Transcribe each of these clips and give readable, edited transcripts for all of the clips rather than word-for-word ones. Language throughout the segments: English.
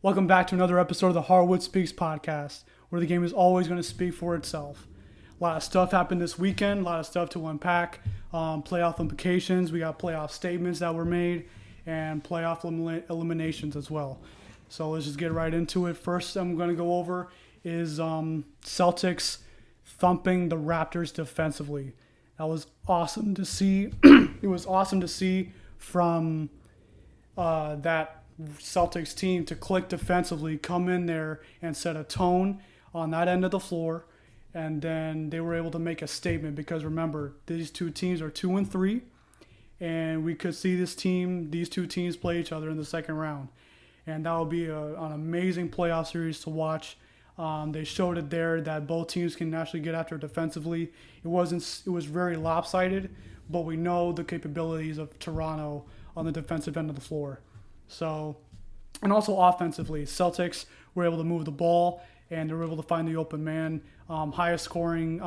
Welcome back to another episode of the Hardwood Speaks podcast, where the game is always going to speak for itself. A lot of stuff happened this weekend, a lot of stuff to unpack, playoff implications, we got playoff statements that were made, and playoff eliminations as well. So let's just get right into it. First I'm going to go over is Celtics thumping the Raptors defensively. That was awesome to see. It was awesome to see from that Celtics team to click defensively, come in there and set a tone on that end of the floor, and then they were able to make a statement because remember, these two teams are 2-3, and we could see these two teams play each other in the second round, and that will be an amazing playoff series to watch. They showed it there that both teams can actually get after it defensively. It was very lopsided, but we know the capabilities of Toronto on the defensive end of the floor. So, and also offensively, Celtics were able to move the ball and they were able to find the open man. Highest scoring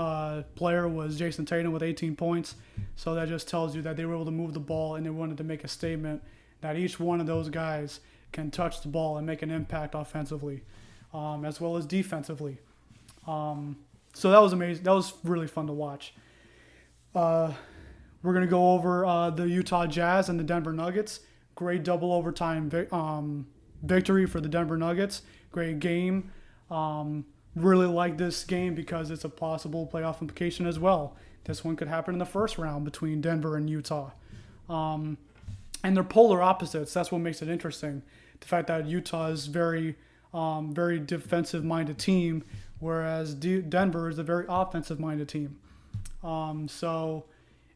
player was Jason Tatum with 18 points. So that just tells you that they were able to move the ball and they wanted to make a statement that each one of those guys can touch the ball and make an impact offensively, as well as defensively. So that was amazing. That was really fun to watch. We're going to go over the Utah Jazz and the Denver Nuggets. Great double overtime victory for the Denver Nuggets. Great game. Really like this game because it's a possible playoff implication as well. This one could happen in the first round between Denver and Utah. And they're polar opposites. That's what makes it interesting. The fact that Utah is very defensive-minded team, whereas Denver is a very offensive-minded team.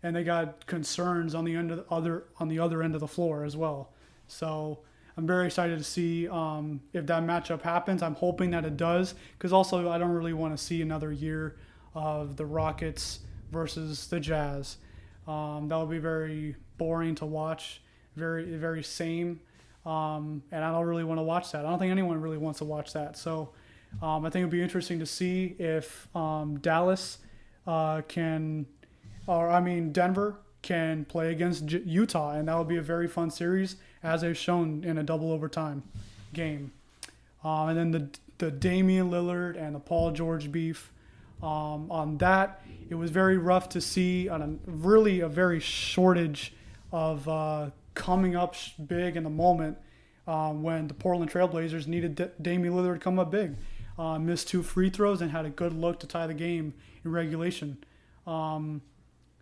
And they got concerns on the other end of the floor as well. So I'm very excited to see if that matchup happens. I'm hoping that it does, because also I don't really want to see another year of the Rockets versus the Jazz. That would be very boring to watch, very same, and I don't really want to watch that. I don't think anyone really wants to watch that. So I think it'd be interesting to see if Denver can play against Utah, and that would be a very fun series, as they've shown in a double overtime game. And then the Damian Lillard and the Paul George beef. On that, it was very rough to see on a very shortage of coming up big in the moment when the Portland Trailblazers needed Damian Lillard to come up big. Missed 2 free throws and had a good look to tie the game in regulation.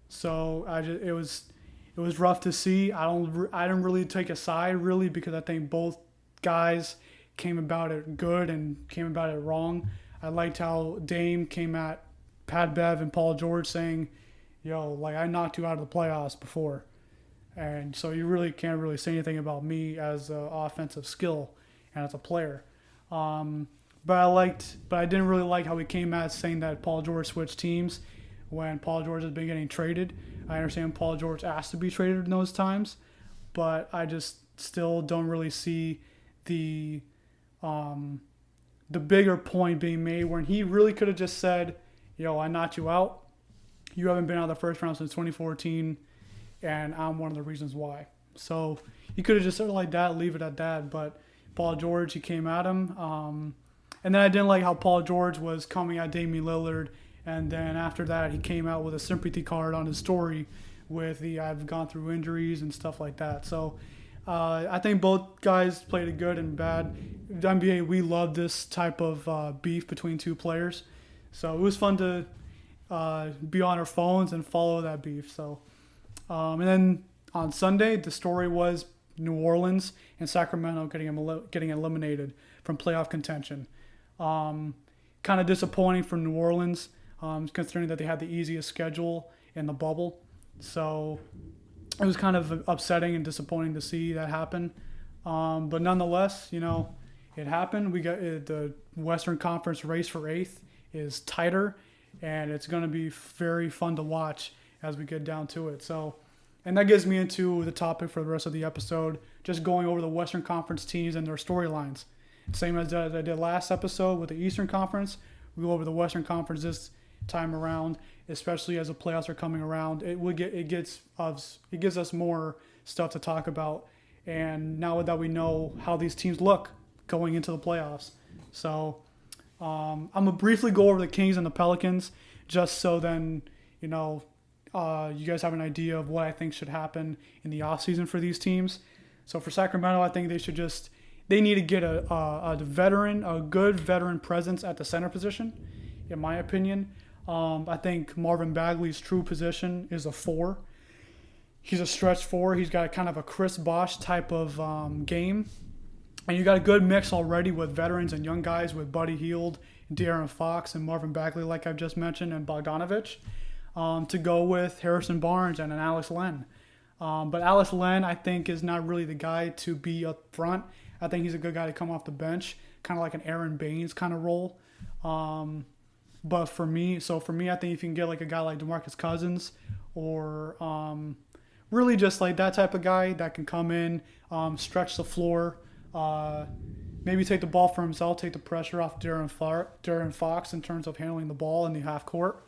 So it was rough to see. I didn't really take a side really, because I think both guys came about it good and came about it wrong. I liked how Dame came at Pat Bev and Paul George saying, "Yo, like I knocked you out of the playoffs before," and so you really can't really say anything about me as an offensive skill and as a player. But I didn't really like how he came at saying that Paul George switched teams when Paul George has been getting traded. I understand Paul George asked to be traded in those times, but I just still don't really see the bigger point being made when he really could have just said, "Yo, I knocked you out. You haven't been out of the first round since 2014, and I'm one of the reasons why." So he could have just said it like that, leave it at that. But Paul George, he came at him. And then I didn't like how Paul George was coming at Damian Lillard. And then after that, he came out with a sympathy card on his story with I've gone through injuries and stuff like that. So I think both guys played it good and bad. The NBA, we love this type of beef between two players. So it was fun to be on our phones and follow that beef. So and then on Sunday, the story was New Orleans and Sacramento getting eliminated from playoff contention. Kind of disappointing for New Orleans. Considering that they had the easiest schedule in the bubble. So it was kind of upsetting and disappointing to see that happen. But nonetheless, it happened. We got the Western Conference race for 8th is tighter, and it's going to be very fun to watch as we get down to it. So, and that gets me into the topic for the rest of the episode, just going over the Western Conference teams and their storylines. Same as I did last episode with the Eastern Conference. We go over the Western Conference this time around, especially as the playoffs are coming around. It gives us more stuff to talk about, and now that we know how these teams look going into the playoffs. So I'm going to briefly go over the Kings and the Pelicans just so then, you know, you guys have an idea of what I think should happen in the offseason for these teams. So for Sacramento, I think they need to get a good veteran presence at the center position, in my opinion. I think Marvin Bagley's true position is a 4. He's a stretch 4. He's got kind of a Chris Bosh type of game. And you got a good mix already with veterans and young guys with Buddy Hield, De'Aaron Fox, and Marvin Bagley, like I've just mentioned, and Bogdanovich, to go with Harrison Barnes and an Alex Len. But Alex Len, I think, is not really the guy to be up front. I think he's a good guy to come off the bench, kind of like an Aaron Baines kind of role. But for me, I think if you can get like a guy like DeMarcus Cousins or really just like that type of guy that can come in, stretch the floor, maybe take the ball for himself, take the pressure off De'Aaron Fox in terms of handling the ball in the half court.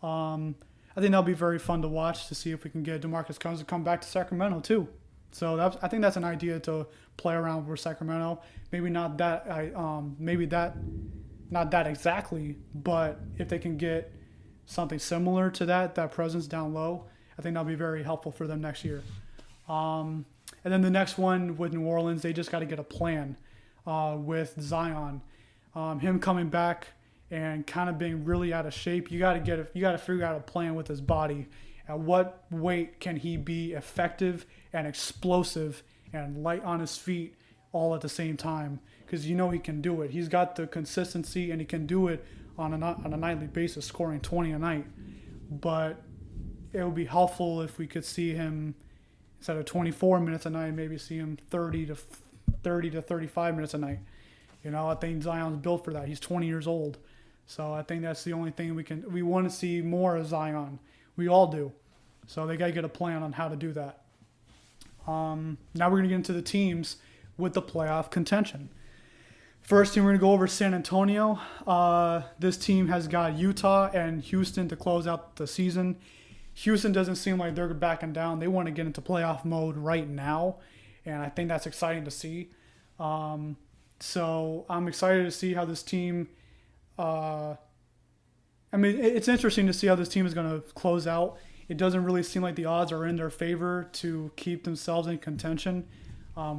I think that'll be very fun to watch to see if we can get DeMarcus Cousins to come back to Sacramento too. So I think that's an idea to play around with Sacramento. Maybe not that not that exactly, but if they can get something similar to that presence down low, I think that'll be very helpful for them next year. And then the next one with New Orleans, they just got to get a plan with Zion. Him coming back and kind of being really out of shape, you got to figure out a plan with his body. At what weight can he be effective and explosive and light on his feet all at the same time? Because you know he can do it. He's got the consistency and he can do it on a nightly basis, scoring 20 a night. But it would be helpful if we could see him instead of 24 minutes a night, maybe see him 30 to 35 minutes a night. You know, I think Zion's built for that. He's 20 years old. So I think that's the only thing we want to see more of Zion. We all do. So they got to get a plan on how to do that. Now we're going to get into the teams with the playoff contention. First team, we're going to go over San Antonio. This team has got Utah and Houston to close out the season. Houston doesn't seem like they're backing down. They want to get into playoff mode right now, and I think that's exciting to see. So I'm excited to see how this team it's interesting to see how this team is going to close out. It doesn't really seem like the odds are in their favor to keep themselves in contention,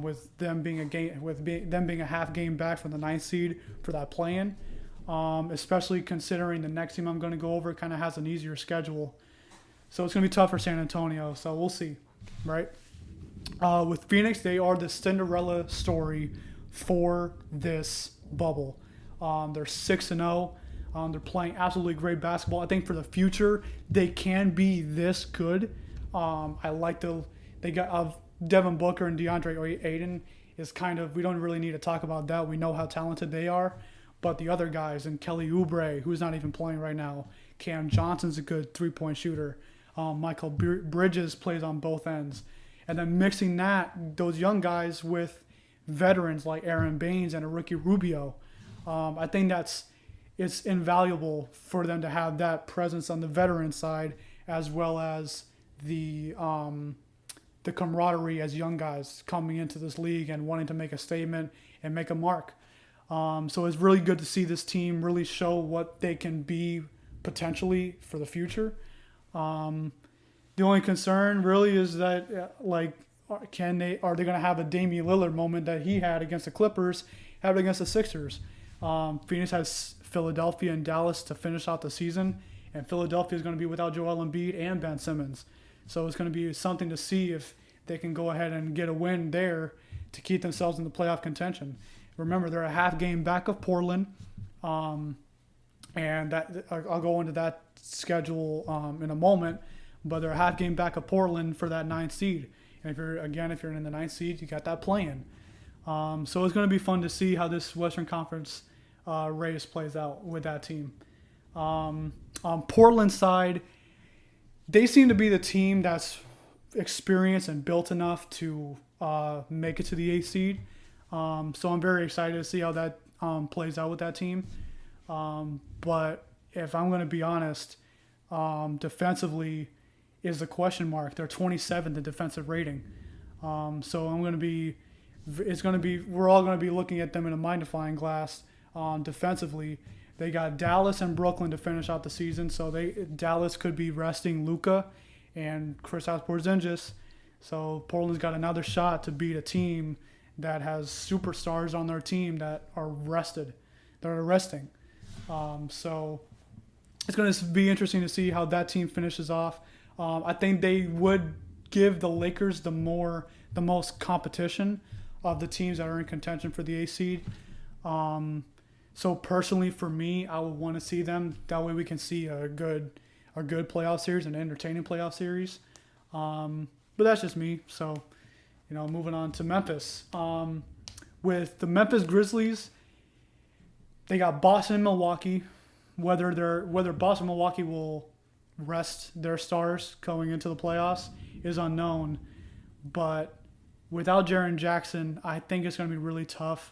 with them being a half game back from the 9th seed for that play-in. Especially considering the next team I'm going to go over kind of has an easier schedule, so it's going to be tough for San Antonio. So we'll see, right? With Phoenix, they are the Cinderella story for this bubble. They're 6-0. They're playing absolutely great basketball. I think for the future, they can be this good. I like they got Devin Booker and DeAndre Ayton is kind of, we don't really need to talk about that. We know how talented they are. But the other guys, and Kelly Oubre, who's not even playing right now. Cam Johnson's a good three-point shooter. Michael Bridges plays on both ends. And then mixing those young guys with veterans like Aaron Baines and a Ricky Rubio. I think it's invaluable for them to have that presence on the veteran side, as well as the camaraderie as young guys coming into this league and wanting to make a statement and make a mark. So it's really good to see this team really show what they can be potentially for the future. The only concern really is that are they going to have a Damian Lillard moment that he had against the Clippers, had against the Sixers? Phoenix has Philadelphia and Dallas to finish out the season, and Philadelphia is going to be without Joel Embiid and Ben Simmons. So it's going to be something to see if they can go ahead and get a win there to keep themselves in the playoff contention. Remember, they're a half game back of Portland, and that I'll go into that schedule in a moment. But they're a half game back of Portland for that 9th seed. And if you're in the 9th seed, you got that play-in. So it's going to be fun to see how this Western Conference race plays out with that team. On Portland's side, they seem to be the team that's experienced and built enough to make it to the 8th seed. So I'm very excited to see how that plays out with that team. But if I'm going to be honest, defensively is the question mark. They're 27th in defensive rating. So I'm going to be we're all going to be looking at them in a magnifying glass defensively. They got Dallas and Brooklyn to finish out the season, so Dallas could be resting Luka and Kristaps Porzingis. So Portland's got another shot to beat a team that has superstars on their team that are rested. They're resting. So it's going to be interesting to see how that team finishes off. I think they would give the Lakers the most competition of the teams that are in contention for the 8th seed. So personally, for me, I would want to see them. That way, we can see a good playoff series, an entertaining playoff series. But that's just me. So, moving on to Memphis. With the Memphis Grizzlies, they got Boston and Milwaukee. Whether Boston and Milwaukee will rest their stars going into the playoffs is unknown. But without Jaren Jackson, I think it's going to be really tough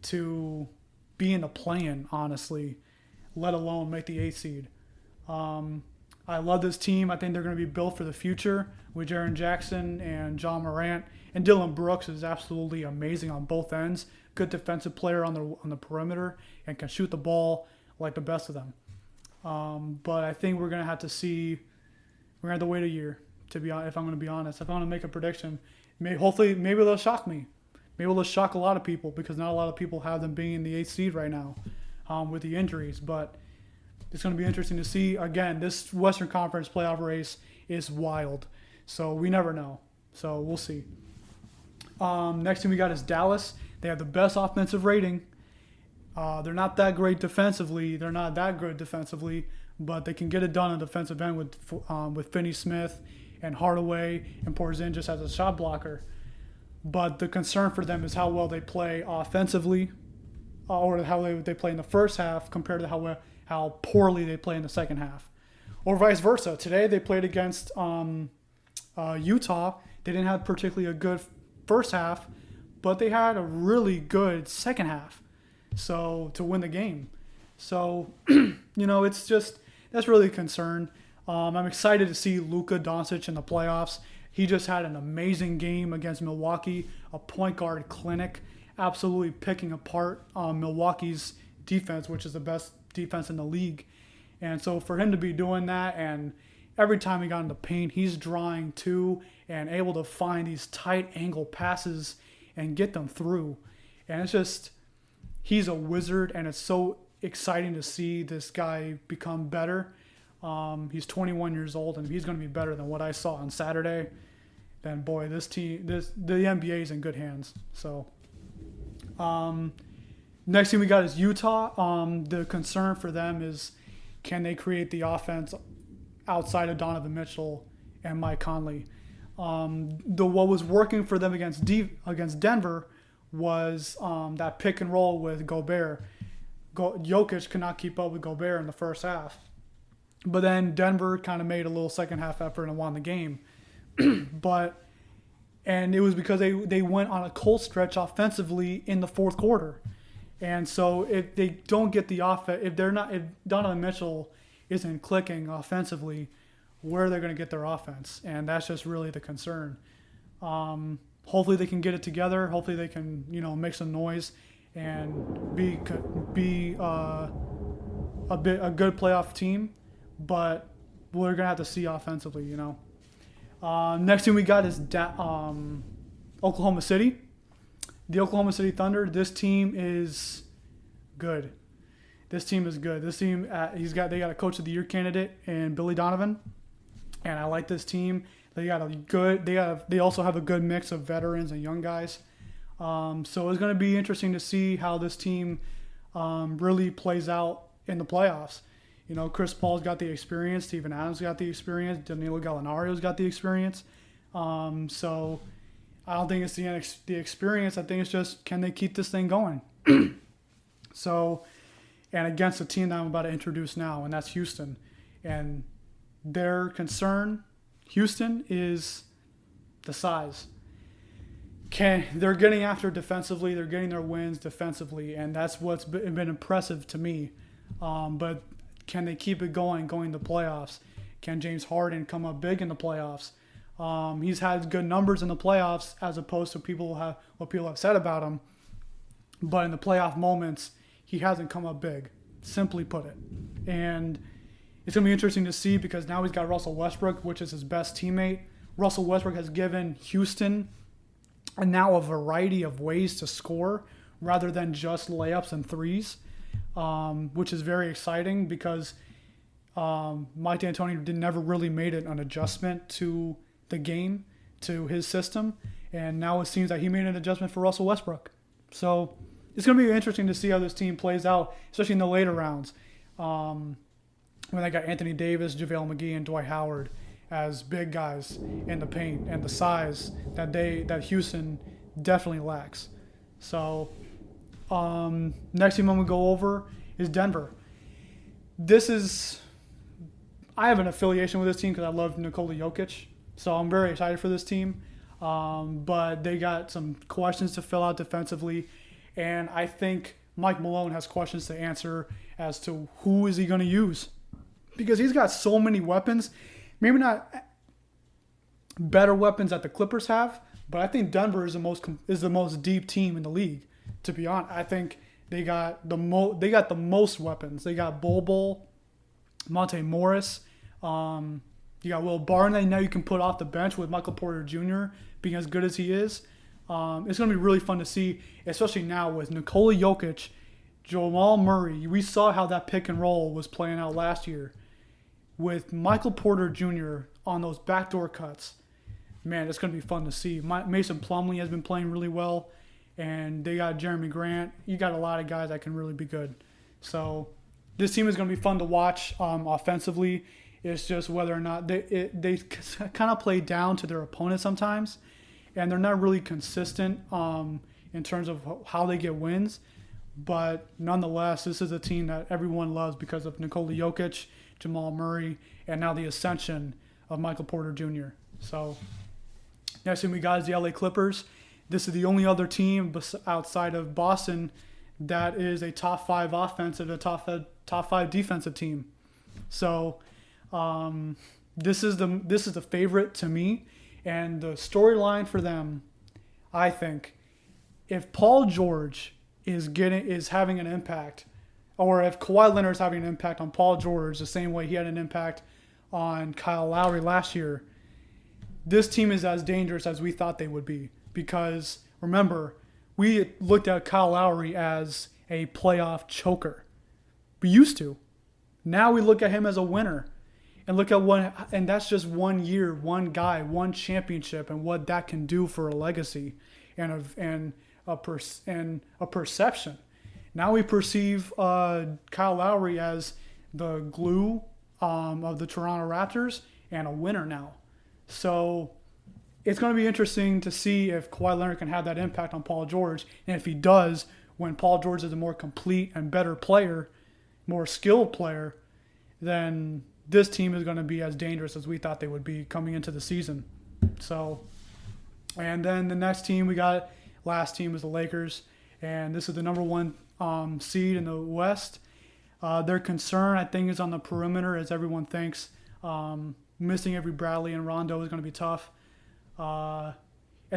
to be in the play-in, honestly, let alone make the 8th seed. I love this team. I think they're going to be built for the future with Jaren Jackson and John Morant. And Dylan Brooks is absolutely amazing on both ends. Good defensive player on the perimeter and can shoot the ball like the best of them. But I think we're going to have to wait a year, if I'm going to be honest. If I'm going to make a prediction, maybe they'll shock me. Maybe they'll shock a lot of people because not a lot of people have them being in the 8th seed right now with the injuries. But it's going to be interesting to see. Again, this Western Conference playoff race is wild. So we never know. So we'll see. Next team we got is Dallas. They have the best offensive rating. They're not that great defensively. They're not that good defensively, but they can get it done on the defensive end with Finney-Smith and Hardaway and Porzingis as a shot blocker. But the concern for them is how well they play offensively, or how they play in the first half compared to how poorly they play in the second half, or vice versa. Today they played against Utah. They didn't have particularly a good first half, but they had a really good second half, so to win the game. So that's really a concern. I'm excited to see Luka Doncic in the playoffs. He just had an amazing game against Milwaukee, a point guard clinic, absolutely picking apart Milwaukee's defense, which is the best defense in the league. And so for him to be doing that, and every time he got in the paint, he's drawing too and able to find these tight angle passes and get them through. And it's just, he's a wizard, and it's so exciting to see this guy become better. He's 21 years old, and if he's going to be better than what I saw on Saturday, then boy, the NBA is in good hands. So, next thing we got is Utah. The concern for them is, can they create the offense outside of Donovan Mitchell and Mike Conley? What was working for them against Denver was that pick and roll with Gobert. Jokic could not keep up with Gobert in the first half. But then Denver kind of made a little second half effort and won the game. And it was because they went on a cold stretch offensively in the fourth quarter. And so if they don't get the offense, if Donovan Mitchell isn't clicking offensively, where are they going to get their offense? And that's just really the concern. Hopefully they can get it together. Hopefully they can, make some noise and be a good playoff team. But we're going to have to see offensively, Next thing we got is Oklahoma City. The Oklahoma City Thunder. This team is good. This team, they got a Coach of the Year candidate in Billy Donovan, and I like this team. They also have a good mix of veterans and young guys. So it's going to be interesting to see how this team really plays out in the playoffs. Chris Paul's got the experience. Steven Adams got the experience. Danilo Gallinari's got the experience. So I don't think it's the experience. I think it's just, can they keep this thing going? So, and against the team that I'm about to introduce now, and that's Houston. And their concern, Houston, is the size. They're getting after defensively. They're getting their wins defensively, and that's what's been impressive to me. But can they keep it going to playoffs? Can James Harden come up big in the playoffs? He's had good numbers in the playoffs as opposed to what people have said about him. But in the playoff moments, he hasn't come up big, simply put it. And it's going to be interesting to see because now he's got Russell Westbrook, which is his best teammate. Russell Westbrook has given Houston now a variety of ways to score rather than just layups and threes, which is very exciting because Mike D'Antoni never really made an adjustment to the game, to his system, and now it seems that he made an adjustment for Russell Westbrook. So it's going to be interesting to see how this team plays out, especially in the later rounds. When they got Anthony Davis, JaVale McGee, and Dwight Howard as big guys in the paint and the size that Houston definitely lacks. So next team I'm going to go over is Denver. I have an affiliation with this team because I love Nikola Jokic. So I'm very excited for this team. But they got some questions to fill out defensively. And I think Mike Malone has questions to answer as to who is he going to use. Because he's got so many weapons. Maybe not better weapons that the Clippers have, but I think Denver is the most deep team in the league. To be honest, I think they got the most weapons. They got Bol, Monte Morris. You got Will Barton. Now you can put off the bench with Michael Porter Jr. being as good as he is. It's going to be really fun to see, especially now with Nikola Jokic, Jamal Murray. We saw how that pick and roll was playing out last year. With Michael Porter Jr. on those backdoor cuts, man, it's going to be fun to see. Mason Plumlee has been playing really well, and they got Jeremy Grant. You got a lot of guys that can really be good. So this team is going to be fun to watch offensively. It's just whether or not they kind of play down to their opponent sometimes, and they're not really consistent in terms of how they get wins. But nonetheless, this is a team that everyone loves because of Nikola Jokic, Jamal Murray, and now the ascension of Michael Porter Jr. So next thing we got is the LA Clippers. This is the only other team outside of Boston that is a top 5 offensive and top 5 defensive team. So this is the favorite to me, and the storyline for them, I think, if Paul George is having an impact, or if Kawhi Leonard is having an impact on Paul George the same way he had an impact on Kyle Lowry last year, this team is as dangerous as we thought they would be. Because remember, we looked at Kyle Lowry as a playoff choker. We used to. Now we look at him as a winner. And look at and that's just 1 year, one guy, one championship, and what that can do for a legacy and a perception. Now we perceive Kyle Lowry as the glue of the Toronto Raptors and a winner now. So it's going to be interesting to see if Kawhi Leonard can have that impact on Paul George. And if he does, when Paul George is a more complete and better player, more skilled player, then this team is going to be as dangerous as we thought they would be coming into the season. So, and then the next team last team is the Lakers. And this is the number 1 seed in the West. Their concern, I think, is on the perimeter, as everyone thinks. Missing Avery Bradley and Rondo is going to be tough. And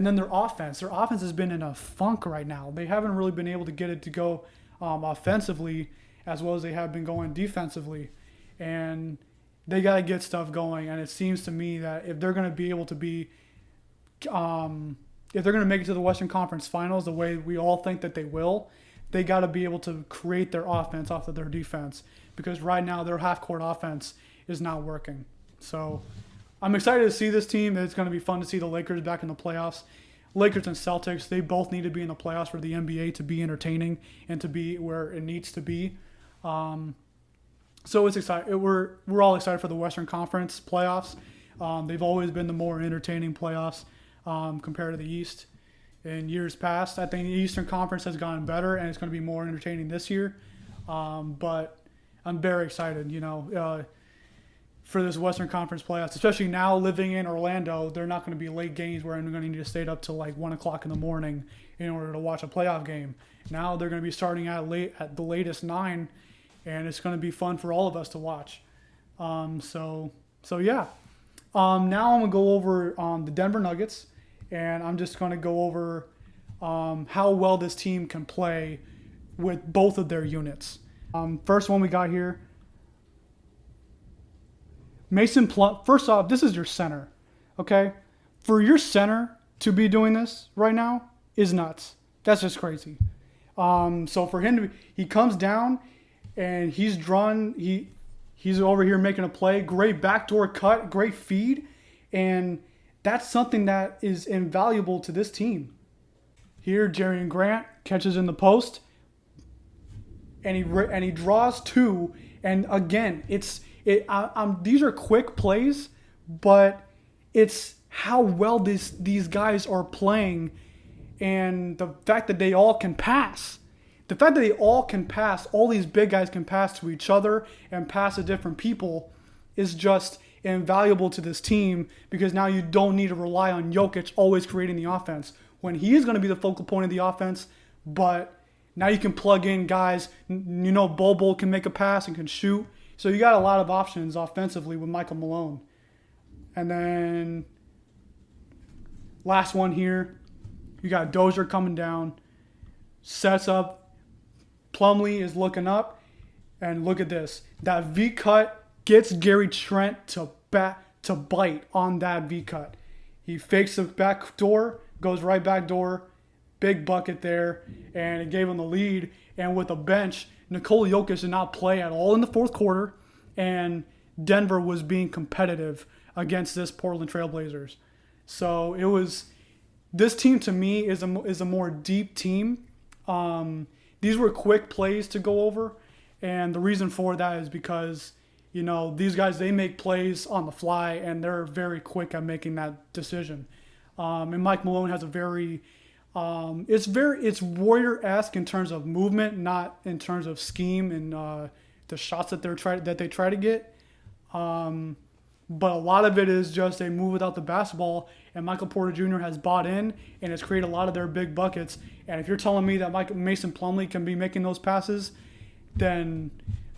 then their offense. Their offense has been in a funk right now. They haven't really been able to get it to go offensively as well as they have been going defensively. And they got to get stuff going. And it seems to me that if they're going to be able to be if they're going to make it to the Western Conference Finals the way we all think that they will, they got to be able to create their offense off of their defense, because right now their half-court offense is not working. So I'm excited to see this team. It's going to be fun to see the Lakers back in the playoffs. Lakers and Celtics, they both need to be in the playoffs for the NBA to be entertaining and to be where it needs to be. So it's exciting. We're all excited for the Western Conference playoffs. They've always been the more entertaining playoffs compared to the East in years past. I think the Eastern Conference has gotten better, and it's going to be more entertaining this year. But I'm very excited, for this Western Conference playoffs, especially now living in Orlando. They're not going to be late games where I'm going to need to stay up till like 1 o'clock in the morning in order to watch a playoff game. Now they're going to be starting at the latest 9, and it's going to be fun for all of us to watch. So yeah, Now I'm going to go over the Denver Nuggets, and I'm just going to go over how well this team can play with both of their units. First one we got here, Mason Plum. First off, this is your center, okay? For your center to be doing this right now is nuts. That's just crazy. So for him he comes down and he's over here making a play. Great backdoor cut, great feed, and that's something that is invaluable to this team. Here, Jerian Grant catches in the post, and he draws two. And again, these are quick plays, but it's how well these guys are playing, and the fact that they all can pass. The fact that they all can pass, all these big guys can pass to each other and pass to different people, is just invaluable to this team, because now you don't need to rely on Jokic always creating the offense when he is going to be the focal point of the offense. But now you can plug in guys. Bobo can make a pass and can shoot. So you got a lot of options offensively with Michael Malone. And then last one here, you got Dozier coming down, sets up. Plumlee is looking up, and look at this. That V cut gets Gary Trent to bite on that V cut. He fakes the back door, goes right back door, big bucket there, and it gave him the lead. And with a bench, Nikola Jokic did not play at all in the fourth quarter, and Denver was being competitive against this Portland Trailblazers. So this team to me is a more deep team. These were quick plays to go over, and the reason for that is because these guys, they make plays on the fly, and they're very quick at making that decision. And Mike Malone has a very it's Warrior-esque in terms of movement, not in terms of scheme and the shots that they try to get. But a lot of it is just they move without the basketball, and Michael Porter Jr. has bought in and has created a lot of their big buckets. And if you're telling me that Mason Plumlee can be making those passes, then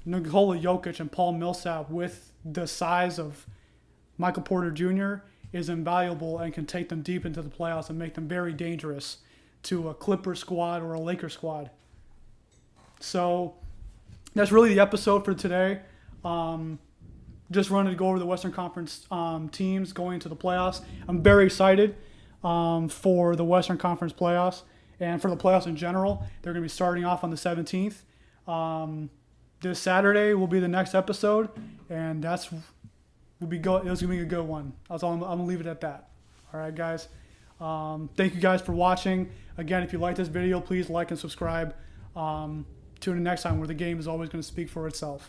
Nikola Jokic and Paul Millsap, with the size of Michael Porter Jr., is invaluable and can take them deep into the playoffs and make them very dangerous to a Clipper squad or a Laker squad. So that's really the episode for today. Just wanted to go over the Western Conference teams going to the playoffs. I'm very excited for the Western Conference playoffs and for the playoffs in general. They're going to be starting off on the 17th. This Saturday will be the next episode, and it was going to be a good one. I'm going to leave it at that. All right, guys. Thank you guys for watching. Again, if you like this video, please like and subscribe. Tune in next time, where the game is always going to speak for itself.